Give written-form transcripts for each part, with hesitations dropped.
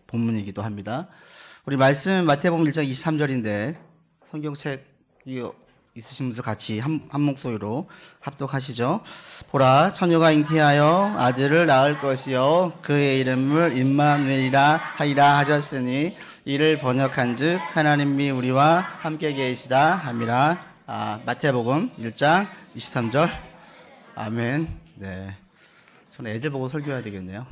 본문이기도 합니다. 우리 말씀 마태복음 1장 23절인데 성경책이 있으신 분들 같이 한 목소리로 합독하시죠. 보라, 처녀가 잉태하여 아들을 낳을 것이요 그의 이름을 임마누엘이라 하리라 하셨으니 이를 번역한즉 하나님이 우리와 함께 계시다 함이라. 마태복음 1장 23절. 아멘. 네, 저는 애들 보고 설교해야 되겠네요.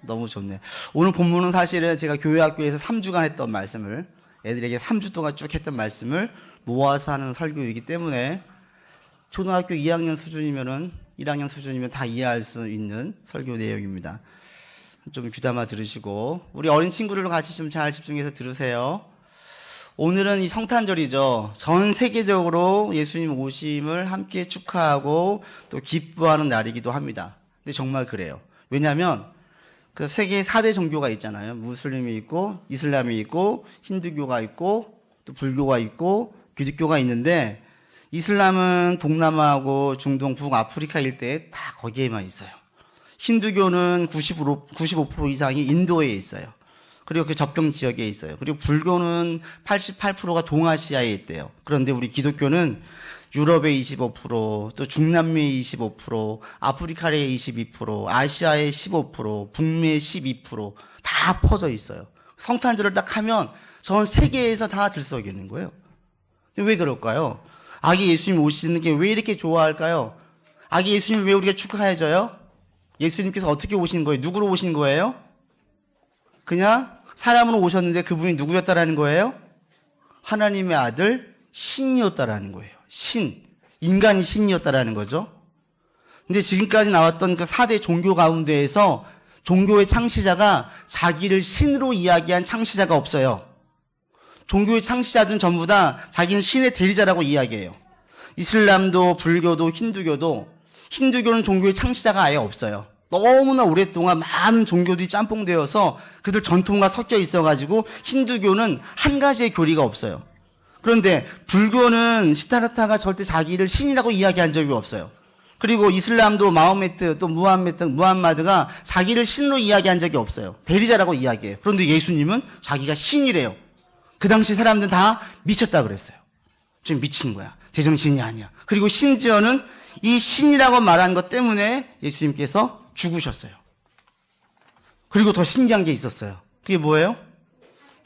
너무 좋네. 오늘 본문은 사실은 제가 교회학교에서 3주간 했던 말씀을, 애들에게 3주 동안 쭉 했던 말씀을 모아서 하는 설교이기 때문에 초등학교 2학년 수준이면은 1학년 수준이면 다 이해할 수 있는 설교 내용입니다. 좀 귀담아 들으시고 우리 어린 친구들과 같이 좀 잘 집중해서 들으세요. 오늘은 이 성탄절이죠. 전 세계적으로 예수님 오심을 함께 축하하고 또 기뻐하는 날이기도 합니다. 근데 정말 그래요. 왜냐하면 그 세계 4대 종교가 있잖아요. 무슬림이 있고 이슬람이 있고 힌두교가 있고 또 불교가 있고 기독교가 있는데, 이슬람은 동남아하고 중동, 북아프리카 일대에 다 거기에만 있어요. 힌두교는 95% 이상이 인도에 있어요. 그리고 그 접경 지역에 있어요. 그리고 불교는 88%가 동아시아에 있대요. 그런데 우리 기독교는 유럽의 25%, 또 중남미의 25%, 아프리카의 22%, 아시아의 15%, 북미의 12%다 퍼져 있어요. 성탄절을 딱 하면 전 세계에서 다 들썩이는 거예요. 왜 그럴까요? 아기 예수님 오시는 게 왜 이렇게 좋아할까요? 아기 예수님 왜 우리가 축하해줘요? 예수님께서 어떻게 오신 거예요? 누구로 오신 거예요? 그냥 사람으로 오셨는데 그분이 누구였다라는 거예요? 하나님의 아들 신이었다라는 거예요. 신. 인간이 신이었다라는 거죠. 근데 지금까지 나왔던 그 4대 종교 가운데에서 종교의 창시자가 자기를 신으로 이야기한 창시자가 없어요. 종교의 창시자들은 전부 다 자기는 신의 대리자라고 이야기해요. 이슬람도 불교도 힌두교는 종교의 창시자가 아예 없어요. 너무나 오랫동안 많은 종교들이 짬뽕되어서 그들 전통과 섞여 있어가지고 힌두교는 한 가지의 교리가 없어요. 그런데 불교는 시타르타가 절대 자기를 신이라고 이야기한 적이 없어요. 그리고 이슬람도 마호메트 또 무함마드가 자기를 신으로 이야기한 적이 없어요. 대리자라고 이야기해요. 그런데 예수님은 자기가 신이래요. 그 당시 사람들은 다 미쳤다 그랬어요. 지금 미친 거야. 제정신이 아니야. 그리고 심지어는 이 신이라고 말한 것 때문에 예수님께서 죽으셨어요. 그리고 더 신기한 게 있었어요. 그게 뭐예요?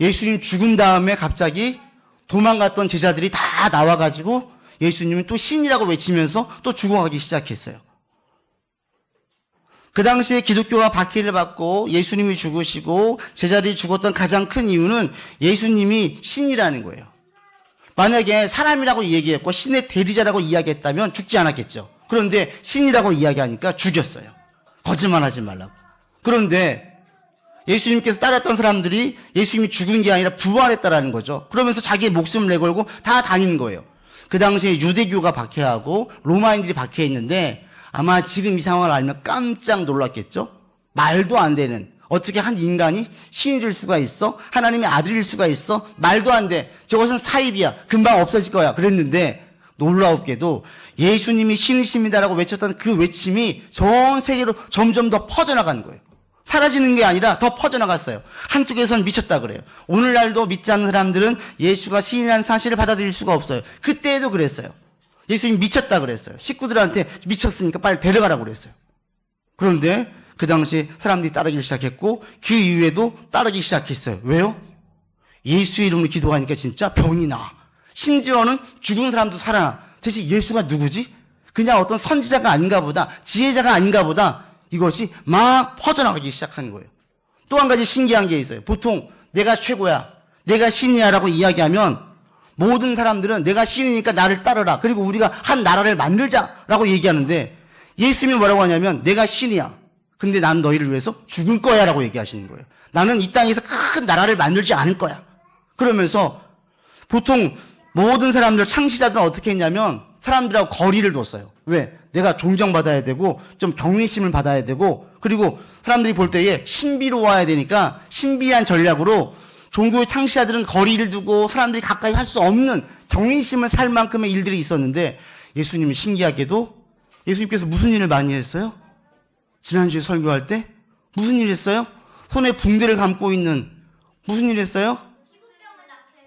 예수님 죽은 다음에 갑자기 도망갔던 제자들이 다 나와가지고 예수님은 또 신이라고 외치면서 또 죽어가기 시작했어요. 그 당시에 기독교가 박해를 받고 예수님이 죽으시고 제자들이 죽었던 가장 큰 이유는 예수님이 신이라는 거예요. 만약에 사람이라고 얘기했고 신의 대리자라고 이야기했다면 죽지 않았겠죠. 그런데 신이라고 이야기하니까 죽였어요. 거짓말하지 말라고. 그런데 예수님께서 따랐던 사람들이 예수님이 죽은 게 아니라 부활했다라는 거죠. 그러면서 자기의 목숨을 내걸고 다 다닌 거예요. 그 당시에 유대교가 박해하고 로마인들이 박해했는데 아마 지금 이 상황을 알면 깜짝 놀랐겠죠? 말도 안 되는, 어떻게 한 인간이 신이 될 수가 있어? 하나님의 아들일 수가 있어? 말도 안 돼. 저것은 사입이야. 금방 없어질 거야. 그랬는데 놀라웠게도 예수님이 신이십니다라고 외쳤던 그 외침이 전 세계로 점점 더 퍼져나가는 거예요. 사라지는 게 아니라 더 퍼져나갔어요. 한쪽에서는 미쳤다 그래요. 오늘날도 믿지 않는 사람들은 예수가 신이라는 사실을 받아들일 수가 없어요. 그때에도 그랬어요. 예수님 미쳤다 그랬어요. 식구들한테 미쳤으니까 빨리 데려가라고 그랬어요. 그런데 그 당시에 사람들이 따르기 시작했고 그 이후에도 따르기 시작했어요. 왜요? 예수의 이름으로 기도하니까 진짜 병이 나. 심지어는 죽은 사람도 살아나. 대체 예수가 누구지? 그냥 어떤 선지자가 아닌가 보다, 지혜자가 아닌가 보다, 이것이 막 퍼져나가기 시작하는 거예요. 또 한 가지 신기한 게 있어요. 보통 내가 최고야, 내가 신이야 라고 이야기하면 모든 사람들은 내가 신이니까 나를 따르라, 그리고 우리가 한 나라를 만들자라고 얘기하는데 예수님이 뭐라고 하냐면 내가 신이야. 근데 난 너희를 위해서 죽을 거야 라고 얘기하시는 거예요. 나는 이 땅에서 큰 나라를 만들지 않을 거야. 그러면서 보통 모든 사람들, 창시자들은 어떻게 했냐면 사람들하고 거리를 뒀어요. 왜? 내가 존경받아야 되고 좀 경외심을 받아야 되고, 그리고 사람들이 볼 때에 신비로워야 되니까 신비한 전략으로 종교의 창시자들은 거리를 두고 사람들이 가까이 할 수 없는 경외심을 살 만큼의 일들이 있었는데, 예수님은 신기하게도 예수님께서 무슨 일을 많이 했어요? 지난주에 설교할 때 무슨 일 했어요? 손에 붕대를 감고 있는 무슨 일 했어요?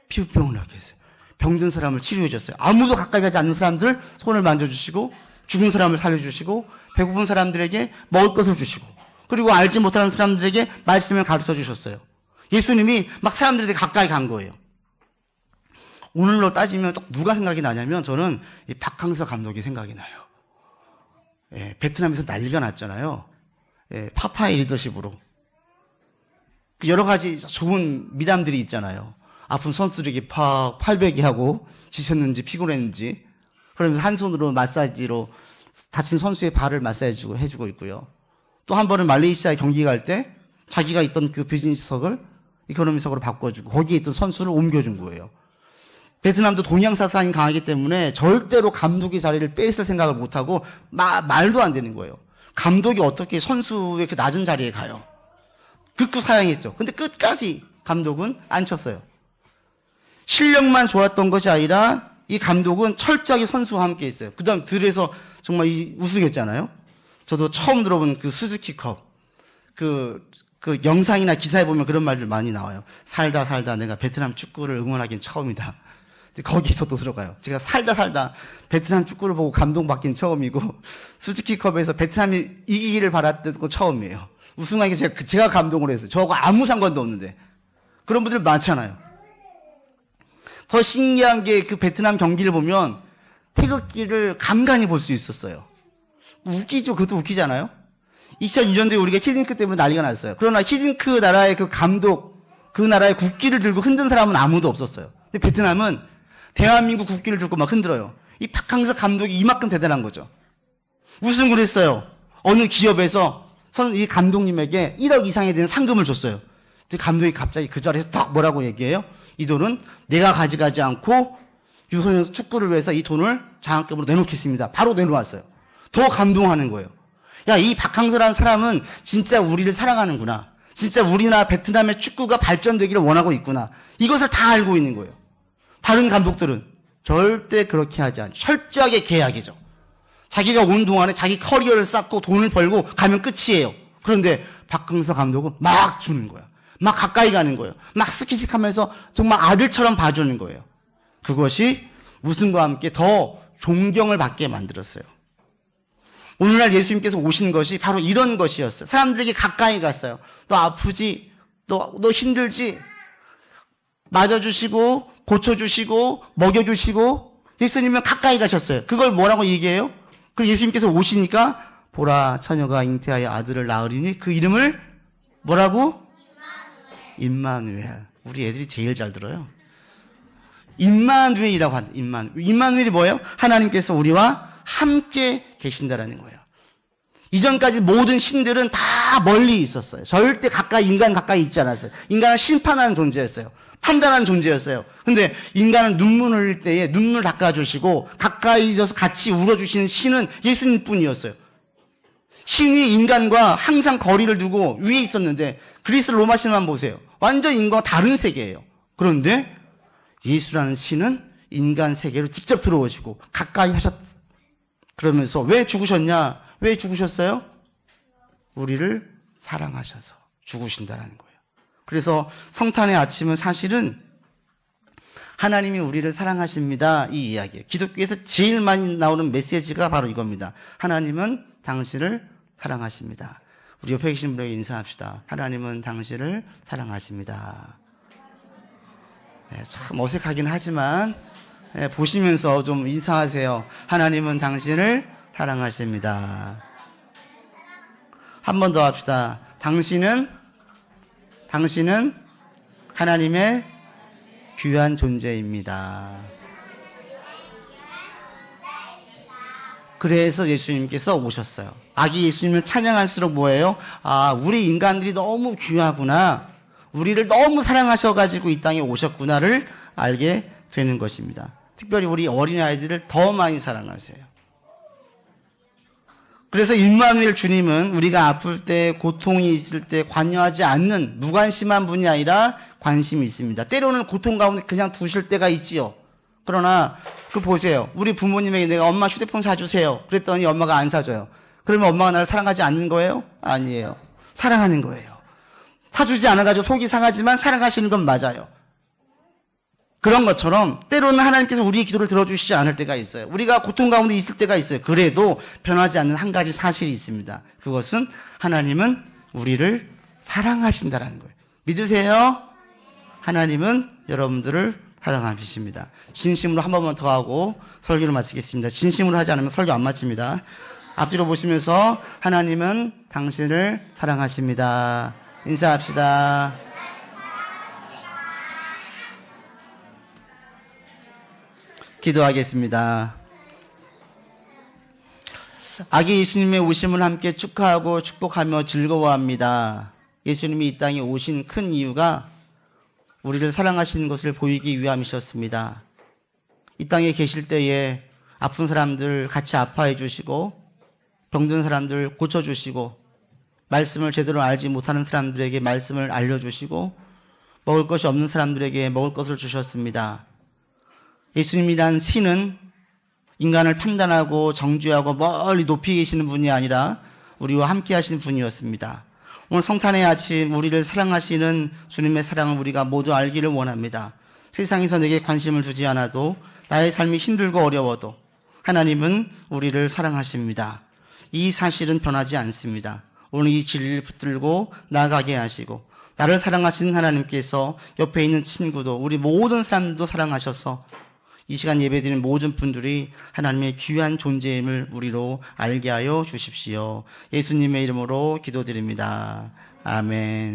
피부병을 낫게 했어요. 병든 사람을 치료해 줬어요. 아무도 가까이 가지 않는 사람들 손을 만져주시고 죽은 사람을 살려주시고 배고픈 사람들에게 먹을 것을 주시고 그리고 알지 못하는 사람들에게 말씀을 가르쳐 주셨어요. 예수님이 막 사람들에게 가까이 간 거예요. 오늘로 따지면 누가 생각이 나냐면 저는 이 박항서 감독이 생각이 나요. 예, 베트남에서 난리가 났잖아요. 예, 파파의 리더십으로. 여러 가지 좋은 미담들이 있잖아요. 아픈 선수들에게 팍 팔베기 하고 지쳤는지 피곤했는지 그러면서 한 손으로 마사지로 다친 선수의 발을 마사지 해주고 있고요. 또 한 번은 말레이시아에 경기 갈 때 자기가 있던 그 비즈니스석을 이코노미석으로 바꿔주고 거기에 있던 선수를 옮겨준 거예요. 베트남도 동양사상이 강하기 때문에 절대로 감독의 자리를 뺏을 생각을 못하고 말도 안 되는 거예요. 감독이 어떻게 선수의 그 낮은 자리에 가요. 극구 사양했죠. 근데 끝까지 감독은 안 쳤어요. 실력만 좋았던 것이 아니라 이 감독은 철저하게 선수와 함께 했어요. 그 다음 들에서 정말 우승했잖아요. 저도 처음 들어본 그 스즈키컵 그 영상이나 기사에 보면 그런 말들 많이 나와요. 살다 내가 베트남 축구를 응원하긴 처음이다. 거기서 또 들어가요. 제가 살다 베트남 축구를 보고 감동받긴 처음이고 스즈키컵에서 베트남이 이기기를 바랐던 건 처음이에요. 우승하기 제가 감동을 했어요. 저하고 아무 상관도 없는데 그런 분들 많잖아요. 더 신기한 게 그 베트남 경기를 보면 태극기를 간간히 볼 수 있었어요. 웃기죠? 그것도 웃기잖아요? 2002년도에 우리가 히딩크 때문에 난리가 났어요. 그러나 히딩크 나라의 그 감독, 그 나라의 국기를 들고 흔든 사람은 아무도 없었어요. 근데 베트남은 대한민국 국기를 들고 막 흔들어요. 이 박항서 감독이 이만큼 대단한 거죠. 우승을 했어요. 어느 기업에서 이 감독님에게 1억 이상에 되는 상금을 줬어요. 근데 감독이 갑자기 그 자리에서 딱 뭐라고 얘기해요? 이 돈은 내가 가져가지 않고 유소년 축구를 위해서 이 돈을 장학금으로 내놓겠습니다. 바로 내놓았어요. 더 감동하는 거예요. 야, 이 박항서라는 사람은 진짜 우리를 사랑하는구나. 진짜 우리나라 베트남의 축구가 발전되기를 원하고 있구나. 이것을 다 알고 있는 거예요. 다른 감독들은 절대 그렇게 하지 않죠. 철저하게 계약이죠. 자기가 온 동안에 자기 커리어를 쌓고 돈을 벌고 가면 끝이에요. 그런데 박항서 감독은 막 주는 거야. 막 가까이 가는 거예요. 막 스킨십 하면서 정말 아들처럼 봐주는 거예요. 그것이 우승과 함께 더 존경을 받게 만들었어요. 오늘날 예수님께서 오신 것이 바로 이런 것이었어요. 사람들에게 가까이 갔어요. 너 아프지? 너 힘들지? 맞아주시고 고쳐주시고 먹여주시고 예수님은 가까이 가셨어요. 그걸 뭐라고 얘기해요? 그리고 예수님께서 오시니까 보라 처녀가 잉태하여 아들을 낳으리니 그 이름을 뭐라고? 임마누엘. 우리 애들이 제일 잘 들어요. 임마누엘이라고 한다. 임마누엘이 뭐예요? 하나님께서 우리와 함께 계신다라는 거예요. 이전까지 모든 신들은 다 멀리 있었어요. 절대 인간 가까이 있지 않았어요. 인간은 심판하는 존재였어요. 판단하는 존재였어요. 근데 인간은 눈물 흘릴 때에 눈물 닦아주시고 가까이 있어서 같이 울어주시는 신은 예수님 뿐이었어요. 신이 인간과 항상 거리를 두고 위에 있었는데 그리스 로마 신만 보세요. 완전 인간과 다른 세계예요. 그런데 예수라는 신은 인간 세계로 직접 들어오시고 가까이 그러면서 왜 죽으셨냐? 왜 죽으셨어요? 우리를 사랑하셔서 죽으신다는 거예요. 그래서 성탄의 아침은 사실은 하나님이 우리를 사랑하십니다. 이 이야기예요. 기독교에서 제일 많이 나오는 메시지가 바로 이겁니다. 하나님은 당신을 사랑하십니다. 우리 옆에 계신 분에게 인사합시다. 하나님은 당신을 사랑하십니다. 네, 참 어색하긴 하지만 보시면서 좀 인사하세요. 하나님은 당신을 사랑하십니다. 한 번 더 합시다. 당신은 하나님의 귀한 존재입니다. 그래서 예수님께서 오셨어요. 아기 예수님을 찬양할수록 뭐예요? 아, 우리 인간들이 너무 귀하구나. 우리를 너무 사랑하셔가지고 이 땅에 오셨구나를 알게 되는 것입니다. 특별히 우리 어린아이들을 더 많이 사랑하세요. 그래서 임마누엘 주님은 우리가 아플 때, 고통이 있을 때 관여하지 않는 무관심한 분이 아니라 관심이 있습니다. 때로는 고통 가운데 그냥 두실 때가 있지요. 그러나 보세요. 우리 부모님에게 내가 엄마 휴대폰 사주세요. 그랬더니 엄마가 안 사줘요. 그러면 엄마가 나를 사랑하지 않는 거예요? 아니에요. 사랑하는 거예요. 사주지 않아가지고 속이 상하지만 사랑하시는 건 맞아요. 그런 것처럼 때로는 하나님께서 우리의 기도를 들어주시지 않을 때가 있어요. 우리가 고통 가운데 있을 때가 있어요. 그래도 변하지 않는 한 가지 사실이 있습니다. 그것은 하나님은 우리를 사랑하신다라는 거예요. 믿으세요? 하나님은 여러분들을 사랑하십니다. 진심으로 한 번만 더 하고 설교를 마치겠습니다. 진심으로 하지 않으면 설교 안 마칩니다. 앞뒤로 보시면서 하나님은 당신을 사랑하십니다. 인사합시다. 기도하겠습니다. 아기 예수님의 오심을 함께 축하하고 축복하며 즐거워합니다. 예수님이 이 땅에 오신 큰 이유가 우리를 사랑하시는 것을 보이기 위함이셨습니다. 이 땅에 계실 때에 아픈 사람들 같이 아파해 주시고 병든 사람들 고쳐주시고 말씀을 제대로 알지 못하는 사람들에게 말씀을 알려주시고 먹을 것이 없는 사람들에게 먹을 것을 주셨습니다. 예수님이란 신은 인간을 판단하고 정죄하고 멀리 높이 계시는 분이 아니라 우리와 함께 하시는 분이었습니다. 오늘 성탄의 아침 우리를 사랑하시는 주님의 사랑을 우리가 모두 알기를 원합니다. 세상에서 내게 관심을 두지 않아도 나의 삶이 힘들고 어려워도 하나님은 우리를 사랑하십니다. 이 사실은 변하지 않습니다. 오늘 이 진리를 붙들고 나아가게 하시고 나를 사랑하시는 하나님께서 옆에 있는 친구도 우리 모든 사람들도 사랑하셔서 이 시간 예배드리는 모든 분들이 하나님의 귀한 존재임을 우리로 알게 하여 주십시오. 예수님의 이름으로 기도드립니다. 아멘.